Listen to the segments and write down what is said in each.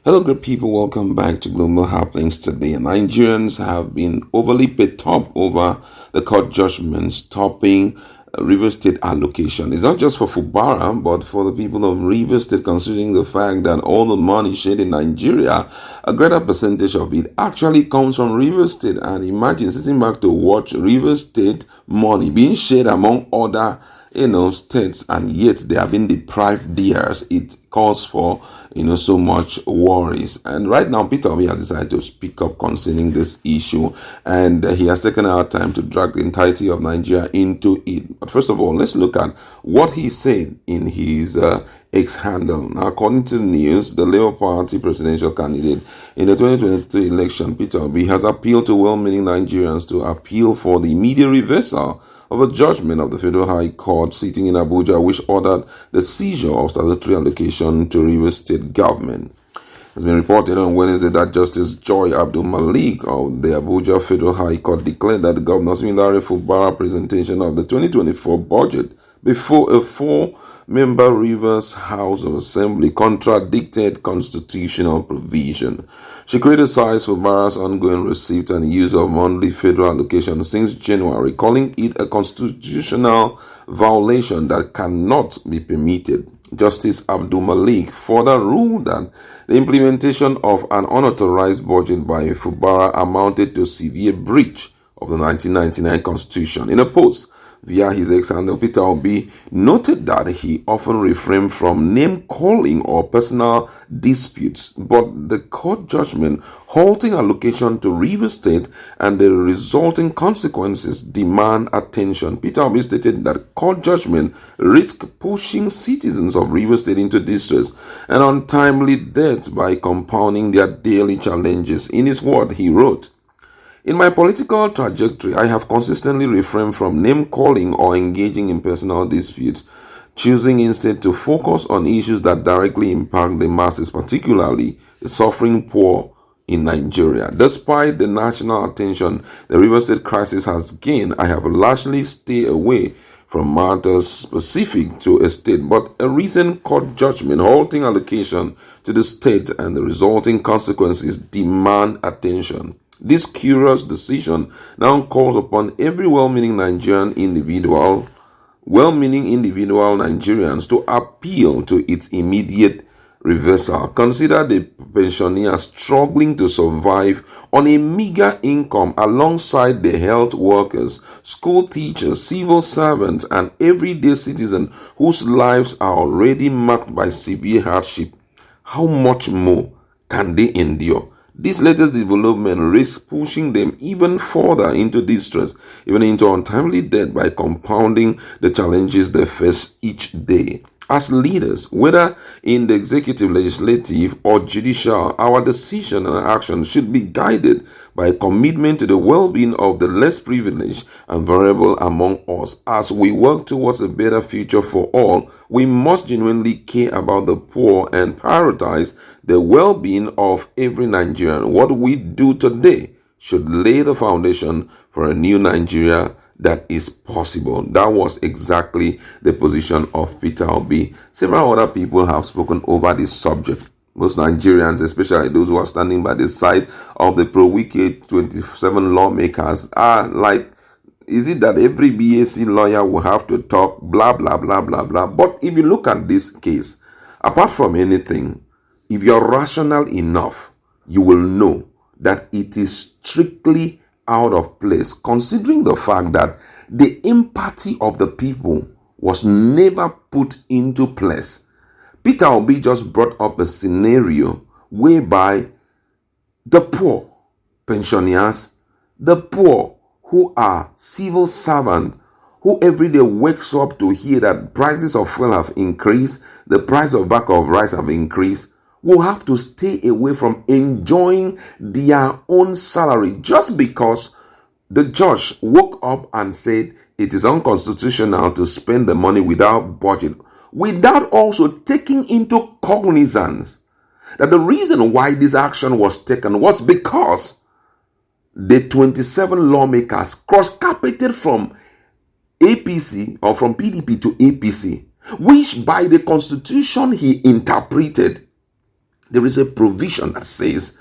Hello, good people. Welcome back to Global Happenings today. Nigerians have been overly perturbed over the court judgment stopping River State allocation. It's not just for Fubara, but for the people of River State, considering the fact that all the money shared in Nigeria, a greater percentage of it actually comes from River State. And imagine sitting back to watch River State money being shared among other states, and yet they have been deprived theirs. It calls for so much worries. And right now, Peter Obi has decided to speak up concerning this issue, and he has taken our time to drag the entirety of Nigeria into it. But first of all, let's look at what he said in his X handle. Now, according to the news, the Labour Party presidential candidate in the 2023 election, Peter Obi, has appealed to well-meaning Nigerians to appeal for the immediate reversal of a judgment of the Federal High Court sitting in Abuja, which ordered the seizure of statutory allocation to Rivers State government. It has been reported on Wednesday that Justice Joy Abdul Malik of the Abuja Federal High Court declared that the Governor Similare Fubara presentation of the 2024 budget before a four-member Rivers House of Assembly contradicted constitutional provision. She criticized Fubara's ongoing receipt and use of monthly federal allocation since January, calling it a constitutional violation that cannot be permitted. Justice Abdul Malik further ruled that the implementation of an unauthorized budget by Fubara amounted to severe breach of the 1999 Constitution. In a post via his ex-handle, Peter Obi noted that he often refrained from name-calling or personal disputes, but the court judgment halting allocation to Rivers State and the resulting consequences demand attention. Peter Obi stated that court judgment risk pushing citizens of Rivers State into distress and untimely death by compounding their daily challenges. In his word, he wrote, "In my political trajectory, I have consistently refrained from name-calling or engaging in personal disputes, choosing instead to focus on issues that directly impact the masses, particularly the suffering poor in Nigeria. Despite the national attention the Rivers State crisis has gained, I have largely stayed away from matters specific to a state, but a recent court judgment halting allocation to the state and the resulting consequences demand attention. This curious decision now calls upon every well-meaning individual Nigerians to appeal to its immediate reversal. Consider the pensioners struggling to survive on a meager income alongside the health workers, school teachers, civil servants, and everyday citizens whose lives are already marked by severe hardship. How much more can they endure? This latest development risks pushing them even further into distress, even into untimely death, by compounding the challenges they face each day. As leaders, whether in the executive, legislative, or judicial, our decision and action should be guided by a commitment to the well-being of the less privileged and vulnerable among us. As we work towards a better future for all, we must genuinely care about the poor and prioritize the well-being of every Nigerian. What we do today should lay the foundation for a new Nigeria that is possible. That was exactly the position of Peter Obi. Several other people have spoken over this subject. Most Nigerians, especially those who are standing by the side of the pro-Wike 27 lawmakers, are like, is it that every BAC lawyer will have to talk blah, blah, blah, blah, blah? But if you look at this case, apart from anything, if you're rational enough, you will know that it is strictly out of place, considering the fact that the empathy of the people was never put into place. Peter Obi just brought up a scenario whereby the poor pensioners, the poor who are civil servants, who every day wakes up to hear that prices of fuel have increased, the price of bag of rice have increased, will have to stay away from enjoying their own salary just because the judge woke up and said it is unconstitutional to spend the money without budget, without also taking into cognizance that the reason why this action was taken was because the 27 lawmakers cross-carpeted from APC or from PDP to APC, which by the constitution he interpreted there is a provision that says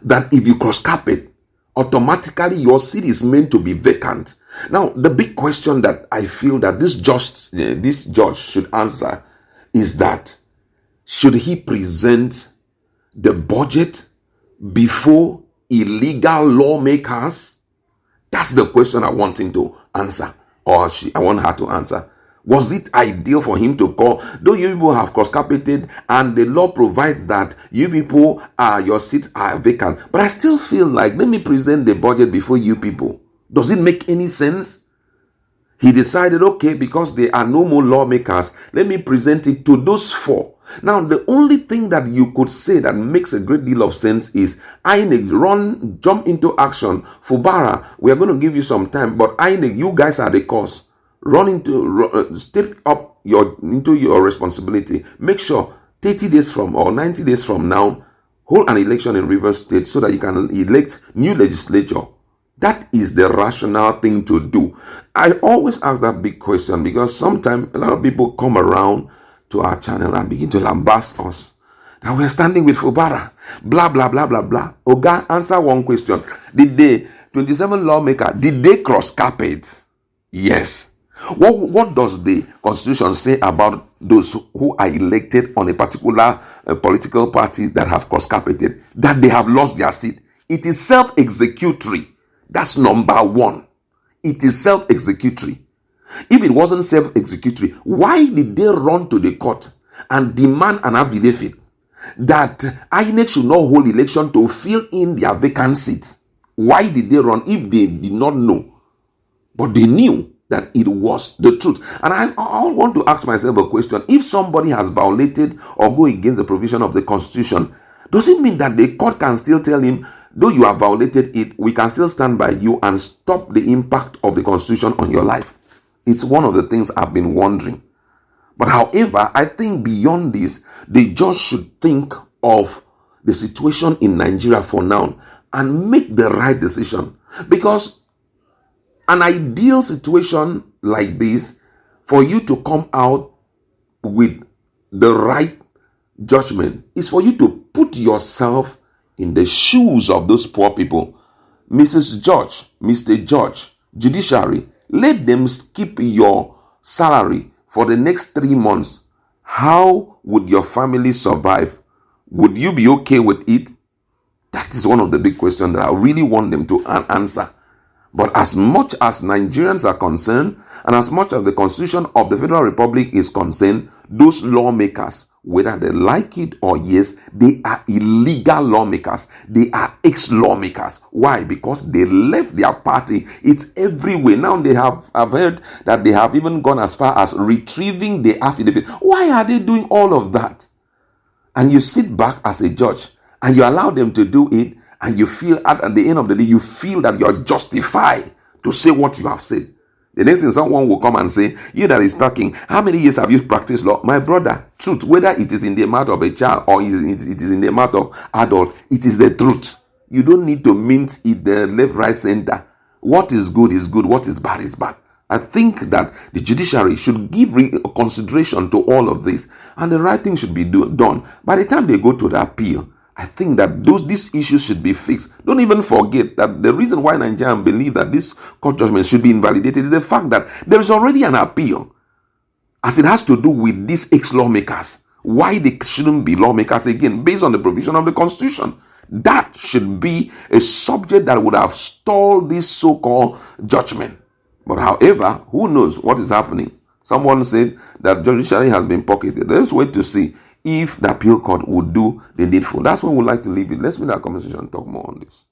that if you cross carpet, automatically your seat is meant to be vacant. Now, the big question that I feel that this judge should answer is that, should he present the budget before illegal lawmakers? That's the question I want him to answer, or I want her to answer. Was it ideal for him to call, though you people have cross-carpeted and the law provides that you people your seats are vacant, but I still feel like, let me present the budget before you people. Does it make any sense? He decided, okay, because there are no more lawmakers, let me present it to those four. Now, the only thing that you could say that makes a great deal of sense is INEC, jump into action. Fubara, we are going to give you some time, but INEC, you guys are the cause. Step up into your responsibility. Make sure 30 days from or 90 days from now, hold an election in Rivers State so that you can elect new legislature. That is the rational thing to do. I always ask that big question because sometimes a lot of people come around to our channel and begin to lambast us. Now we're standing with Fubara, blah, blah, blah, blah, blah. Oga, answer one question. Did the 27 lawmaker, did they cross carpet? Yes. What does the Constitution say about those who are elected on a particular political party that have cross-carpeted? That they have lost their seat. It is self-executory. That's number one. It is self-executory. If it wasn't self-executory, why did they run to the court and demand an affidavit that INEC should not hold election to fill in their vacant seats? Why did they run if they did not know? But they knew that it was the truth. And I want to ask myself a question. If somebody has violated or go against the provision of the Constitution, does it mean that the court can still tell him, though you have violated it, we can still stand by you and stop the impact of the Constitution on your life? It's one of the things I've been wondering. But however, I think beyond this, the judge should think of the situation in Nigeria for now and make the right decision. Because an ideal situation like this, for you to come out with the right judgment, is for you to put yourself in the shoes of those poor people. Mrs. Judge, Mr. Judge, judiciary, let them skip your salary for the next 3 months. How would your family survive? Would you be okay with it? That is one of the big questions that I really want them to answer. But as much as Nigerians are concerned, and as much as the Constitution of the Federal Republic is concerned, those lawmakers, whether they like it or yes, they are illegal lawmakers. They are ex-lawmakers. Why? Because they left their party. It's everywhere. Now I've heard that they have even gone as far as retrieving the affidavit. Why are they doing all of that? And you sit back as a judge and you allow them to do it, and you feel at the end of the day, you feel that you're justified to say what you have said. The next thing, someone will come and say, you that is talking, how many years have you practiced law? My brother, truth, whether it is in the mouth of a child or it is in the mouth of adult, it is the truth. You don't need to mint it the left, right, center. What is good is good. What is bad is bad. I think that the judiciary should give consideration to all of this, and the right thing should be done. By the time they go to the appeal, I think that these issues should be fixed. Don't even forget that the reason why Nigerians believe that this court judgment should be invalidated is the fact that there is already an appeal, as it has to do with these ex-lawmakers. Why they shouldn't be lawmakers again, based on the provision of the Constitution. That should be a subject that would have stalled this so-called judgment. But however, who knows what is happening? Someone said that judiciary has been pocketed. Let's wait to see if the appeal court would do the needful. That's what we'd like to leave it. Let's make that conversation and talk more on this.